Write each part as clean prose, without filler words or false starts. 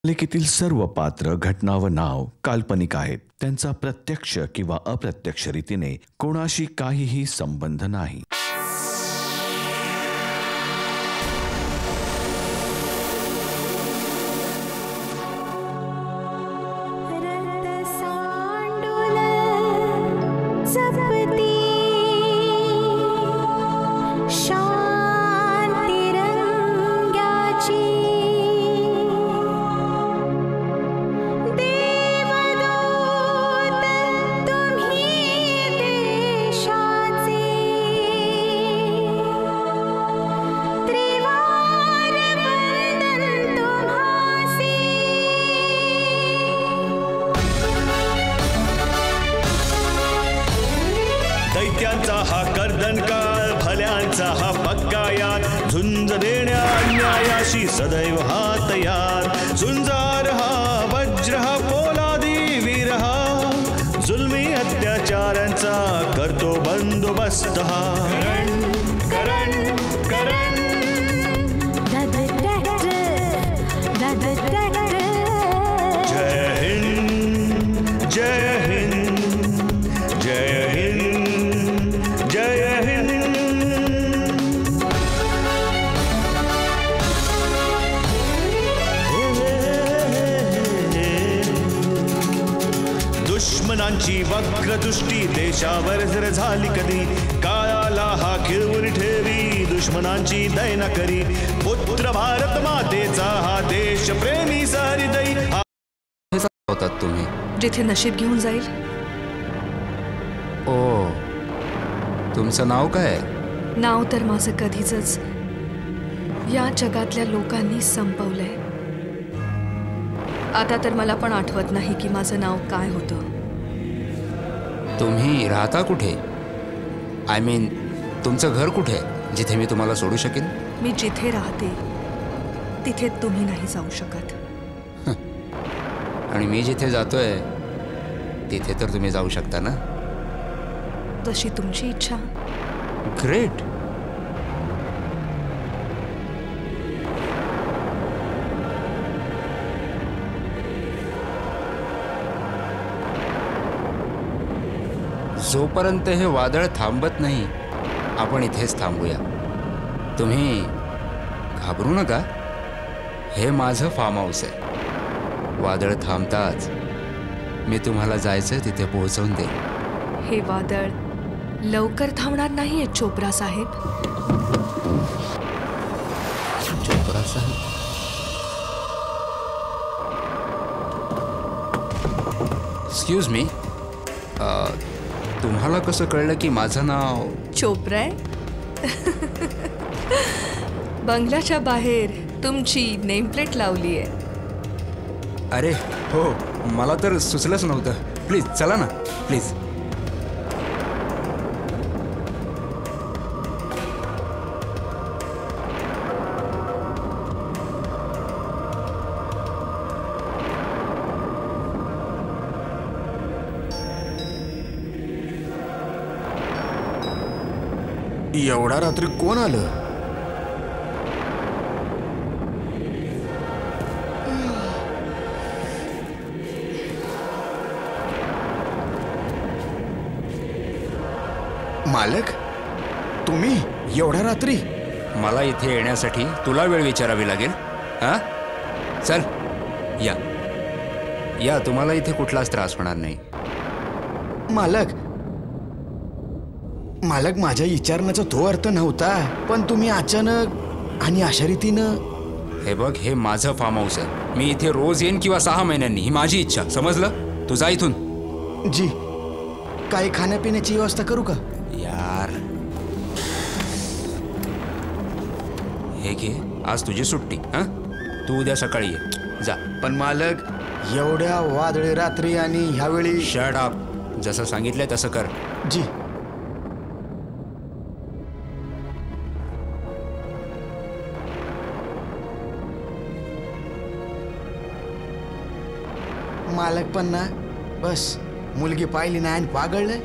मालिकेतील सर्व पात्र, घटना व नाव काल्पनिक आहेत. त्यांचा प्रत्यक्ष किंवा अप्रत्यक्ष रीतीने कोणाशी काहीही संबंध नाही. दैत्यांचा हा कर्दनकाळ, भल्यांचा हा पक्का यार, झुंज देण्या अन्यायाशी सदैव हा तयार. झुंजार हा वज्र हा पोलादी वीर हा, जुलमी अत्याचारांचा करतो बंदोबस्त हा. करण करण जय हिंद जय हिंद जय हिंद जय हिंद. दुश्मनांची वक्रदृष्टी देशावर जर झाली कधी, काळाला हा खिळवून ठेवी, दुश्मनांची दैना करी. पुत्र भारत मातेचा हा देश प्रेमी सहृदयी. होतात तुम्ही जिथे नशीब घेऊन जाईल. ओ, तुमचं नाव काय? नाव तर माझं कधीच या जगातल्या लोकांनी संपवलंय. आता तर मला पण आठवत नाही की माझं नाव काय होतं. तुम्ही राहता कुठे? आय मीन, तुमचं घर कुठे जिथे मी तुम्हाला सोडू शकेन? मी जिथे राहते तिथे तुम्ही नाही जाऊ शकत. आणि मी जिथे जातोय तिथे तर तुम्ही जाऊ शकता ना? तशी तुमची इच्छा. ग्रेट. जोपर्यंत हे वादळ थांबत नाही आपण इथेच थांबूया. तुम्ही घाबरू नका. हे माझं फार्म हाऊस आहे. वादळ थांबताच मी तुम्हाला जायचं तिथे पोहोचवून देईन. हे वादळ लवकर थांबणार नाहीये चोप्रा साहेब. चोप्रा साहेब? एक्सक्यूज मी, तुम्हाला कसं कळलं की माझं नाव चोप्रा आहे? बंगल्याच्या बाहेर तुमची नेमप्लेट लावली आहे. अरे हो, मला तर सुचलंच नव्हतं. प्लीज चला ना, प्लीज. एवढा रात्री कोण आलं? मालक, तुम्ही एवढ्या रात्री? मला इथे येण्यासाठी तुला वेळ विचारावी लागेल? हा, चल या या. तुम्हाला इथे कुठलाच त्रास होणार नाही. मालक, मालक माझ्या विचारण्याचा तो अर्थ नव्हता, पण तुम्ही अचानक आणि अशा रीतीनं. हे बघ, हे माझं फार्म हाऊस आहे. मी इथे रोज येईन किंवा 6 महिन्यांनी, ही माझी इच्छा. समजलं? तू जा इथून. जी. काही खाण्यापिण्याची व्यवस्था करू का? यार, हे घे, आज तुझी सुट्टी. हा, तू उद्या सकाळी ये. जा. पण मालक, एवढ्या वादळी रात्री आणि ह्यावेळी. Shut up. जसं सांगितलंय तसं कर. जी. मालक पण ना, बस मुलगी पाहिली नाही आणि पागळलं.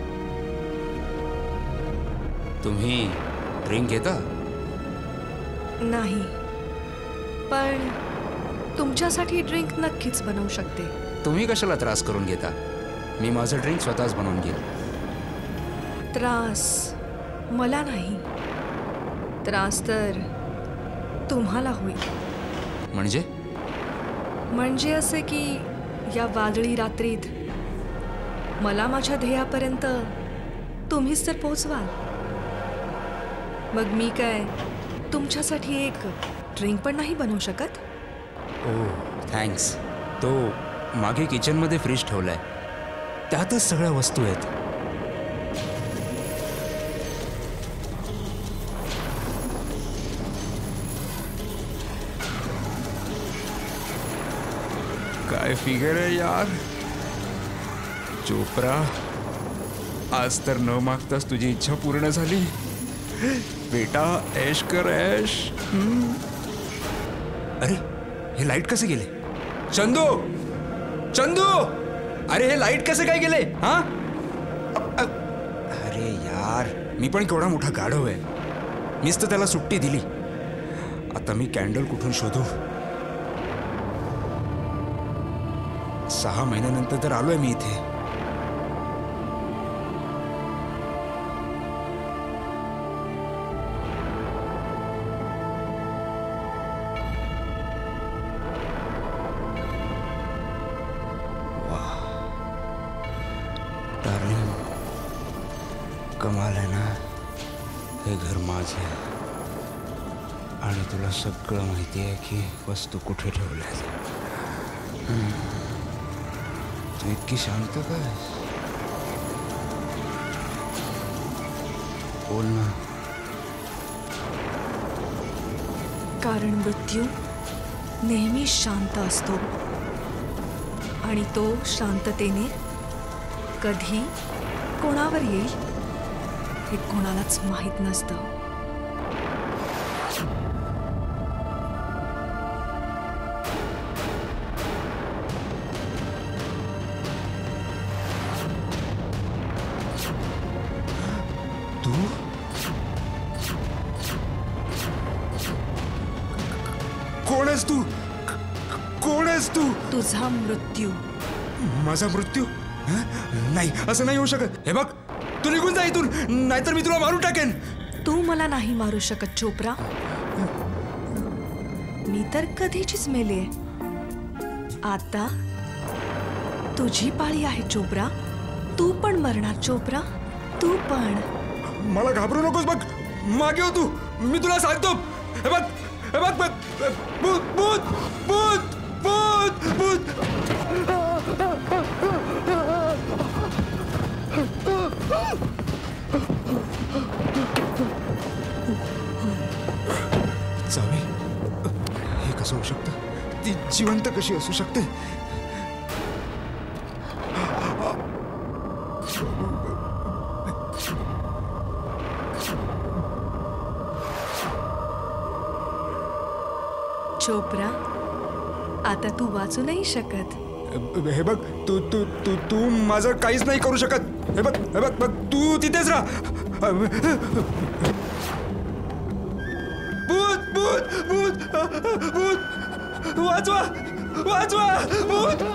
तुम्ही ड्रिंक घेता? नाही, पण तुमच्यासाठी ड्रिंक नक्कीच बनवू शकते. तुम्ही कशाला त्रास करून घेता? मी माझं ड्रिंक स्वतःच बनवून घेईन. त्रास मला नाही, त्रास तर तुम्हाला होईल. म्हणजे असे की या वादळी रात्रीत मला माझ्या ध्येयापर्यंत तुम्हीच तर पोहोचवाल. मग मी काय तुमच्यासाठी एक ड्रिंक पण नाही बनवू शकत? ओह थँक्स. तो मागे किचनमध्ये फ्रीज ठेवलाय, त्यातच सगळ्या वस्तू आहेत. काय फिगर आहे यार. चोप्रा, आज तर न मागताच तुझी इच्छा पूर्ण झाली. बेटा ऐश कर ऐश. अरे हे लाईट कसे गेले? चंदू, चंदू, अरे हे लाईट कसे काय गेले? हा, अरे यार, मी पण केवढा मोठा गाढव आहे. मीच तर त्याला सुट्टी दिली. आता मी कॅन्डल कुठून शोधू? 6 महिन्यानंतर तर आलोय मी इथे. डार्लिंग, कमाल आहे ना. हे घर माझं आहे आणि तुला सगळं माहिती आहे की वस्तू कुठे ठेवल्या. तू इतकी शांत काय? बोल ना. कारण मृत्यू नेहमी शांत असतो आणि तो शांततेने कधी कोणावर येईल हे कोणालाच माहीत नसतं. तू कोण आहेस? तू कोण आहेस? तू तुझा मृत्यू. माझा मृत्यू? नाही, असं नाही होऊ शकत. हे बघ, तू निघून जा इथून, नाहीतर मी तुला मारून टाकेन. तू मला नाही मारू शकत चोप्रा. मी तर कधीचीच मेली आहे. आता तुझी पाळी आहे चोप्रा. तू पण मरणार चोप्रा, तू पण. मला घाबरू नकोस. बघ मागे हो तू, मी तुला सांगतो. हे बघ, हे बघ, बघ, भूत भूत भूत भूत भूत. जावे, हे कसं होऊ शकतं? ती जिवंत कशी असू शकते? चोप्रा, आता तू वाचू नाही शकत. हे बघ, तू तू तू तू माझं काहीच नाही करू शकत. हे बघ, हे बघ, बघ, तू तिथेच राहा. भूत भूत भूत भूत, वाचवा वाचवा, भूत.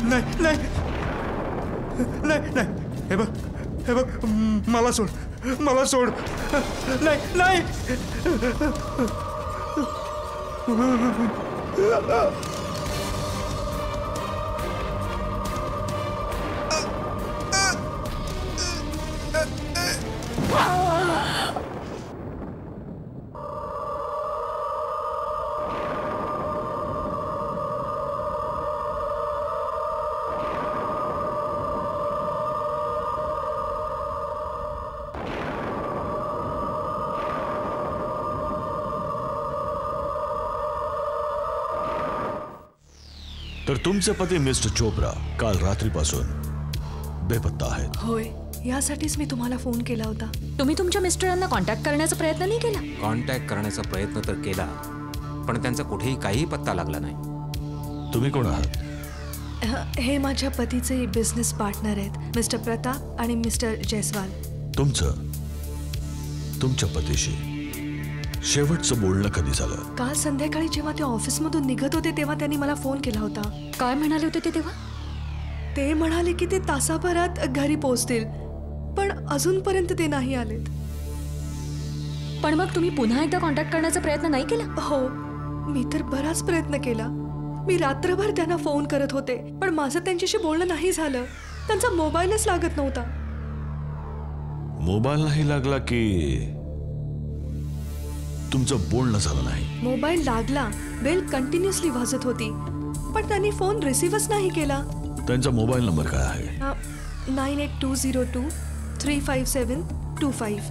नाही नाही नाही नाही. हे बघ, हे बघ, मला सोड, मला सोड. नाही नाही. तर तुमचे पती मिस्टर चोप्रा काल रात्रीपासून बेपत्ता आहेत. होय, यासाठीच मी तुम्हाला फोन केला होता. तुम्ही तुमच्या मिस्टरांना कॉन्टॅक्ट करण्याचा प्रयत्न नाही केला? कॉन्टॅक्ट करण्याचा प्रयत्न तर केला, पण त्यांचा कुठेही काहीही पत्ता लागला नाही. तुम्ही कोण आहात? हे माझ्या पतीचे बिझनेस पार्टनर आहेत, मिस्टर प्रताप आणि मिस्टर जयस्वाल. तुमच्या पतीशी शेवटचं बोलणं कधी झालं? काल संध्याकाळी जेव्हा ते ऑफिसमधून निघत होते तेव्हा त्यांनी मला फोन केला होता. काय म्हणाले होते ते तेव्हा? ते म्हणाले की ते तासाभरात घरी पोहोचतील, पण अजूनपर्यंत ते नाही आलेत. पण मग तुम्ही पुन्हा एकदा कॉन्टॅक्ट करण्याचा प्रयत्न नाही केला? हो, मी तर बराच प्रयत्न केला. मी रात्रभर त्यांना फोन करत होते, पण माझं त्यांच्याशी बोलणं नाही झालं. त्यांचा मोबाईलच लागत नव्हता. मोबाईल नाही लागला की तुमचं बोलणं झालं नाही? मोबाईल लागला, बेल कंटिन्युअसली वाजत होती, पण त्यांनी फोन रिसीव्हच नाही केला. त्यांचा मोबाईल नंबर काय आहे? 9820235725.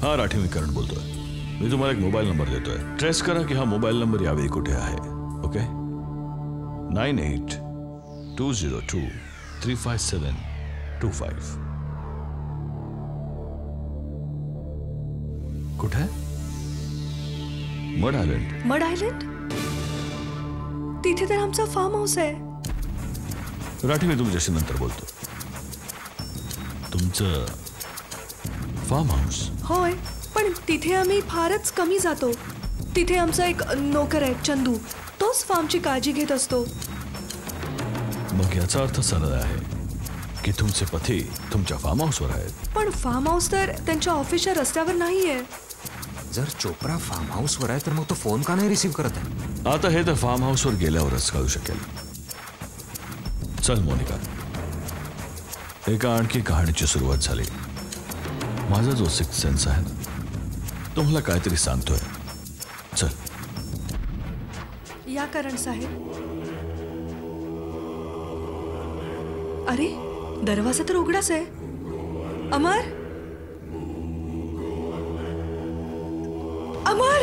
हा राठी, मी करण बोलतोय. मी तुम्हाला एक मोबाईल नंबर देतोय. ट्रेस करा की हा मोबाईल नंबर यावेळी कुठे आहे. ओके? 9820235725. कुठे? Mud island. Mud island? तिथे तर आमचा फार्म हाऊस आहे. राठी, मी तुमच्याशी नंतर बोलतो. तुमचं फार्म हाऊस? होय, पण तिथे आम्ही फारच कमी जातो. तिथे आमचा एक नोकर आहे, चंदू. तोच फार्मची काळजी घेत असतो. मग याचा अर्थ सरळ आहे की तुमचे पती तुमच्या फार्म हाऊसवर आहेत. पण फार्म हाऊस तर त्यांच्या ऑफिसच्या रस्त्यावर नाहीये. जर चोप्रा फार्म हाऊसवर आहे तर मग तो फोन का नाही रिसीव्ह करत आहे? आता हे तर फार्म हाऊसवर गेल्यावरच कळू शकेल. चल मोनिका, एका आणखी कहाणीची सुरुवात झाली. माझा जो सिक्स्थ सेन्स आहे ना, तो मला काहीतरी सांगतोय. चल. या करण साहेब. अरे, दरवाजा तर उघडाच आहे. अमर, अमर!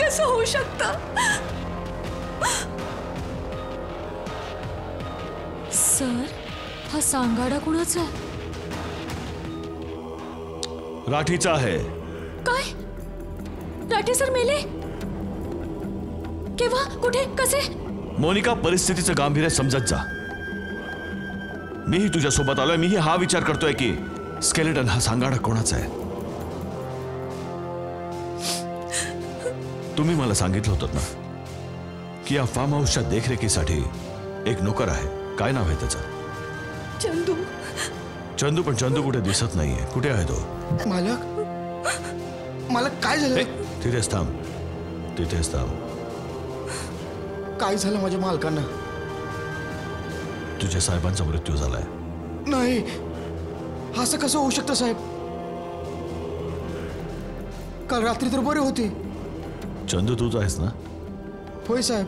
कसं होऊ शकतं? सर, हा सांगाडा कुणाचा आहे? राठीचा आहे. काय? राठी सर मेले? केव्हा? कुठे? कसे? मोनिका, परिस्थितीचं गांभीर्य समजत जा. मीही तुझ्या सोबत आलोय. मीही हा विचार करतोय की स्केलेटन हा सांगाडा कोणाचा आहे. तुम्ही मला सांगितलं होतं ना की या फार्म हाऊसच्या देखरेखीसाठी एक नोकर आहे. काय नाव आहे त्याचं? चंदू. चंदू? पण चंदू कुठे दिसत नाहीये. कुठे आहे तो? मालक, मालक काय झालं? तिथेच थांब, तिथेच थांब. काय झालं माझ्या मालकांना? तुझ्या साहेबांचा मृत्यू झालाय. नाही, असं कसं होऊ शकतं साहेब? काल रात्री तर बरे होते. चंदू तूच आहेस ना? होय साहेब.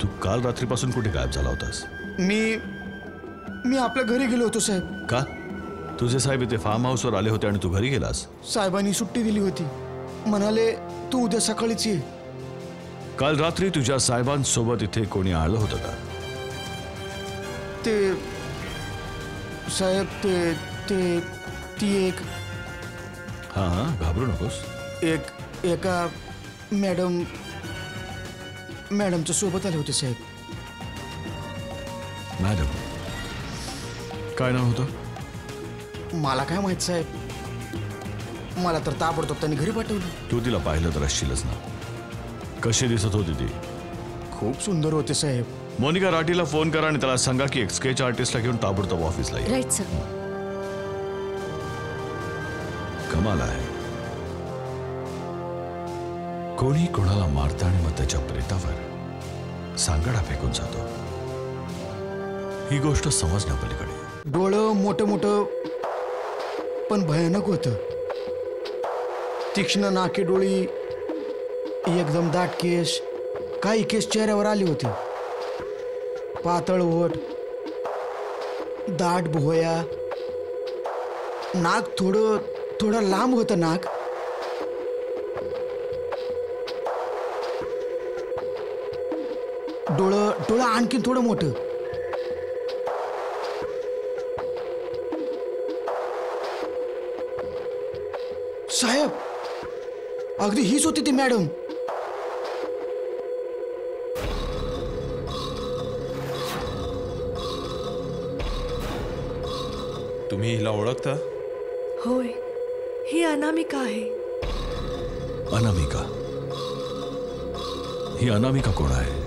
तू काल रात्रीपासून कुठे गायब झाला होतास? मी आपल्या घरी गेलो होतो साहेब. का? तुझे साहेब इथे फार्म हाऊसवर आले होते आणि तू घरी गेलास? साहेबांनी सुट्टी दिली होती. म्हणाले तू उद्या सकाळीच ये. काल रात्री तुझ्या साहेबांसोबत इथे कोणी आलं होतं का? ते साहेब, ती एक हा, घाबरू नकोस. एका मॅडमच्या सोबत आले होते साहेब. मॅडम? काय नाव होतं? मला काय माहित साहेब. मला तर ताबडतोब त्यांनी घरी पाठवलं. तू तिला पाहिलं तर असशीलच ना. कशी दिसत होती ती? खूप सुंदर होते साहेब. मोनिका, राठीला फोन करा आणि त्याला सांगा की एक स्केच आर्टिस्टला घेऊन ताबडतोब ऑफिसला ये. Right sir. कमाल आहे. कोणी कोणाला मारतं आणि मग त्याच्या प्रेतावर सांगाडा फेकून जातो. ही गोष्ट समजण्यापलीकडे. डोळं मोठं मोठं पण भयानक होतं. तीक्ष्ण नाके डोळी, एकदम दाट केस, काही केस चेहऱ्यावर आले होते. पातळ ओठ, दाट भुवया, नाक थोडं लांब होतं नाक. डोळं आणखी थोडं मोठं. साहेब, अगदी हीच होती ती मॅडम. तुम्ही हिला ओळखता? होय, ही अनामिका आहे. अनामिका? ही अनामिका कोण आहे?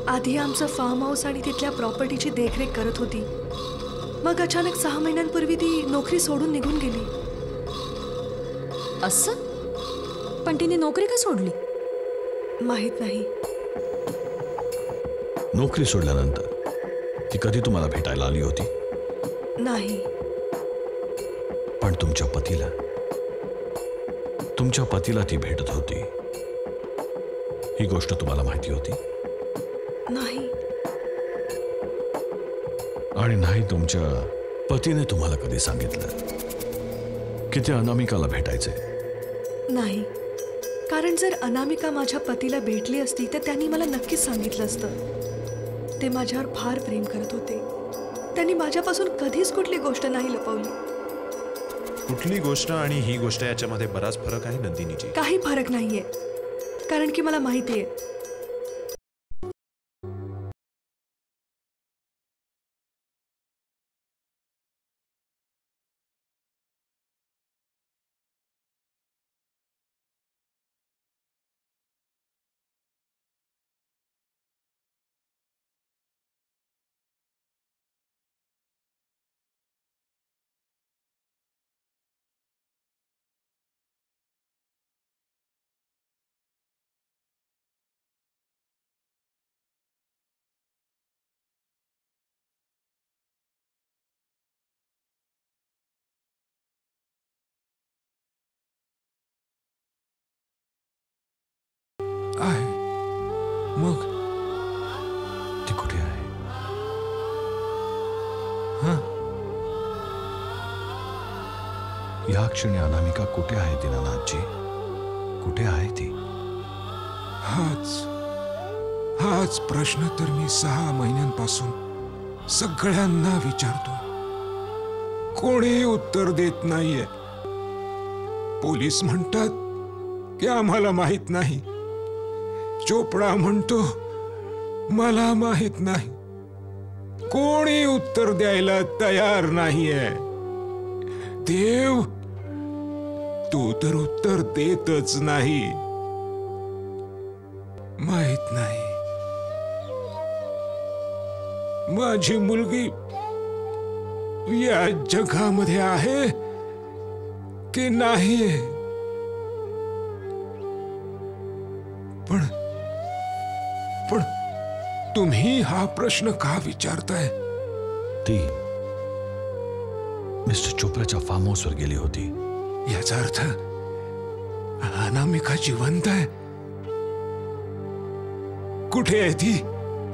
आधी आमचं फार्म हाऊस आणि तिथल्या प्रॉपर्टीची देखरेख करत होती. मग अचानक 6 महिन्यांपूर्वी ती नोकरी सोडून निघून गेली. असं? पण तिने नोकरी का सोडली? माहित नाही. नोकरी सोडल्यानंतर ती कधी तुम्हाला भेटायला आली होती? नाही. पण तुमच्या पतीला ती भेटत होती, ही गोष्ट तुम्हाला माहिती होती? नाही. आणि नाही तुमच्या पतीने तुम्हाला कधी सांगितलं की ते अनामिकाला भेटायचे? नाही, कारण जर अनामिका माझ्या पतीला भेटली असती तर त्यांनी मला नक्कीच सांगितलं असतं. ते माझ्यावर फार प्रेम करत होते. त्यांनी माझ्यापासून कधीच कुठली गोष्ट नाही लपवली. कुठली गोष्ट आणि ही गोष्ट याच्यामध्ये बराच फरक आहे नंदिनीजी. काही फरक नाहीये, कारण की मला माहितीये आहे. मग ती कुठे आहे? या क्षणी अनामिका कुठे आहे दीनानाथजी? कुठे आहे ती? हाच प्रश्न तर मी 6 महिन्यांपासून सगळ्यांना विचारतो. कोणी उत्तर देत नाहीये. पोलीस म्हणतात की आम्हाला माहित नाही. चोपडा म्हणतो मला माहित नाही. कोणी उत्तर द्यायला तयार नाहीये. देव, तू तर उत्तर देतच नाही. माहित नाही माझी मुलगी या जगामध्ये आहे की नाही. पण तुम्ही हा प्रश्न का विचारताय? ती मिस्टर चोप्राच्या फार्म हाऊसवर गेली होती. याचा अर्थ अनामिका जिवंत आहे. कुठे आहे ती?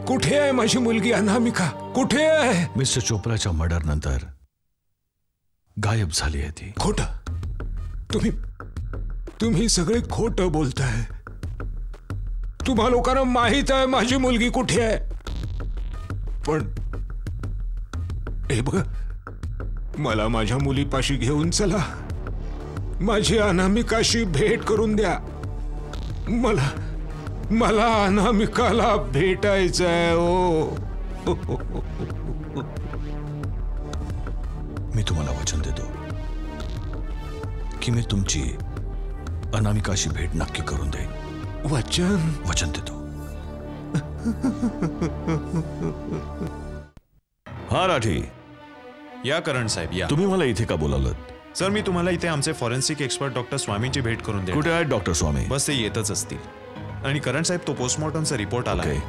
कुठे आहे माझी मुलगी अनामिका? कुठे आहे? मिस्टर चोप्राच्या मर्डर नंतर गायब झाली आहे ती. खोटं. तुम्ही सगळे खोटं बोलताय. तुम्हा लोकांना माहित आहे माझी मुलगी कुठे आहे. पण हे बघा, मला माझ्या मुलीपाशी घेऊन चला. माझी अनामिकाशी भेट करून द्या. मला अनामिकाला भेटायचंय. ओ मी तुम्हाला वचन देतो की मी तुमची अनामिकाशी भेट नक्की करून देईन. वचन देतो. हा राठी. या करण साहेब या. तुम्ही मला इथे का बोलावलं? सर, मी तुम्हाला इथे आमचे फॉरेन्सिक एक्सपर्ट डॉक्टर स्वामींची भेट करून दे. कुठे आहेत डॉक्टर स्वामी? बस ते येतच असतील. आणि करण साहेब, तो पोस्टमॉर्टमचा रिपोर्ट आला आहे.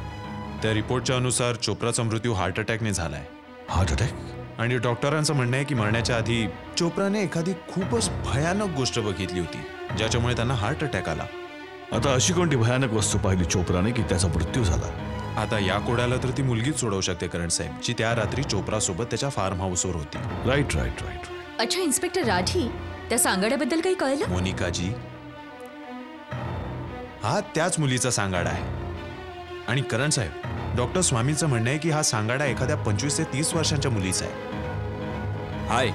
त्या रिपोर्टच्या अनुसार चोप्राचा मृत्यू हार्ट अटॅकने झालाय. Heart attack? आणि डॉक्टरांचं म्हणणं आहे की मरण्याच्या आधी चोप्राने एखादी खूपच भयानक गोष्ट बघितली होती ज्याच्यामुळे त्यांना हार्ट अटॅक आला. आता अशी कोणती भयानक वस्तू पाहिली चोप्राने की त्याचा मृत्यू झाला? आता या कोड्याला तर ती मुलगीच सोडवू शकते करण साहेब, जी त्या रात्री चोप्रा सोबत त्याच्या फार्म हाऊसवर होती. Right right right. अच्छा इन्स्पेक्टर राठी, त्या सांगाड्याबद्दल काही कळलं? मोनिकाजी, हा त्याच मुलीचा सांगाडा आहे. आणि करण साहेब, डॉक्टर स्वामींचं म्हणणं आहे की हा सांगाडा एखाद्या 25 ते 30 वर्षांच्या मुलीचा आहे. हाय,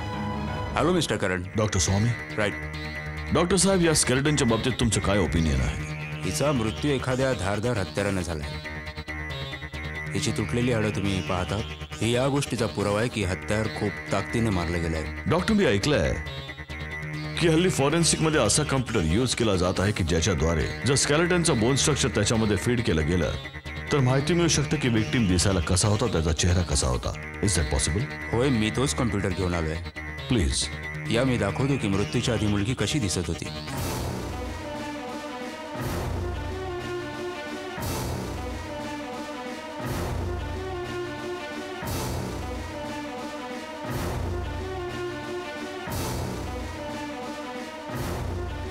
हॅलो मिस्टर करण. डॉक्टर स्वामी. राईट. डॉक्टर साहेब, या स्केलेटनच्या बाबतीत तुमचं काय ओपिनियन आहे? हिचा मृत्यू एखाद्या धारदार हत्यारानं झालाय. हिची तुटलेली हाडं तुम्ही पाहतात, ही या गोष्टीचा पुरावा आहे की हत्यार खूप ताकदीने मारलं गेलंय. डॉक्टर, मी ऐकलंय की हल्ली फॉरेन्सिक मध्ये असा कम्प्युटर यूज केला जात आहे की ज्याच्याद्वारे जर स्केलेटनचं बोन स्ट्रक्चर त्याच्यामध्ये फीड केलं गेलं तर माहिती मिळू शकते की विक्टिम दिसायला कसा होता, त्याचा चेहरा कसा होता. Is that possible? होय, मी तोच कम्प्युटर घेऊन आलोय. प्लीज या मी दाखवतो की मृत्यूच्या आधी मुलगी कशी दिसत होती.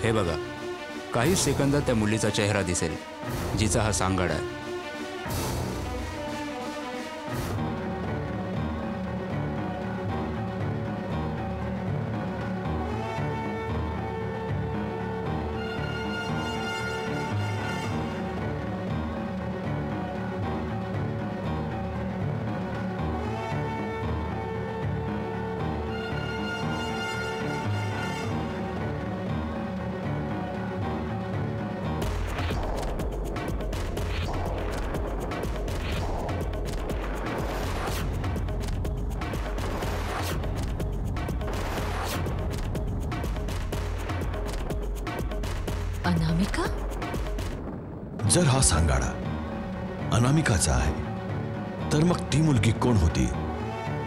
हे बघा, काही सेकंदात त्या मुलीचा चेहरा दिसेल जिचा हा सांगाडा आहे. अनामिका? जर हा सांगाडा अनामिकाचा आहे तर मग ती मुलगी कोण होती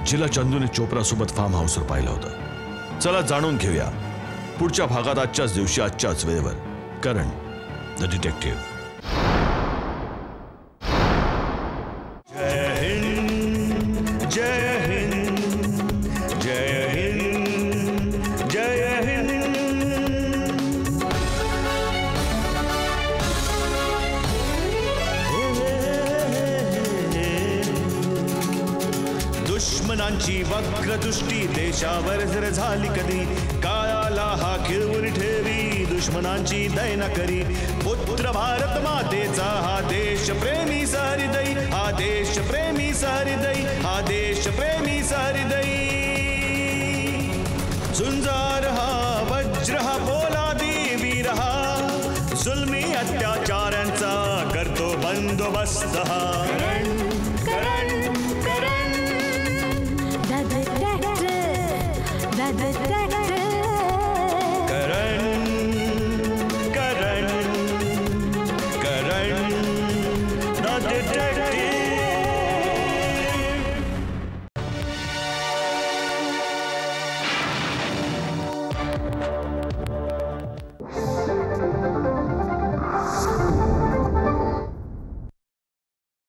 जिला चंदूने चोप्रा सोबत फार्म हाऊसवर पाहिलं होतं? चला जाणून घेऊया पुढच्या भागात आजच्याच दिवशी आजच्याच वेळेवर. करण द डिटेक्टिव्ह. जय हिंद, जय हिंद, जय हिंद, जय हिंद. दुश्मनांची वक्रदृष्टी देशावर जर झाली कधी, काळाला हा खिळवून ठेवी दुश्मनांची दैना करी. पुत्र भारत मातेचा हा देश प्रेमी सहृदयी, हा देश प्रेमी सहृदयी, हा देश प्रेमी सहृदयी. झुंजार हा वज्र हा पोलादी वीर हा, जुलमी अत्याचारांचा करतो बंदोबस्त हा.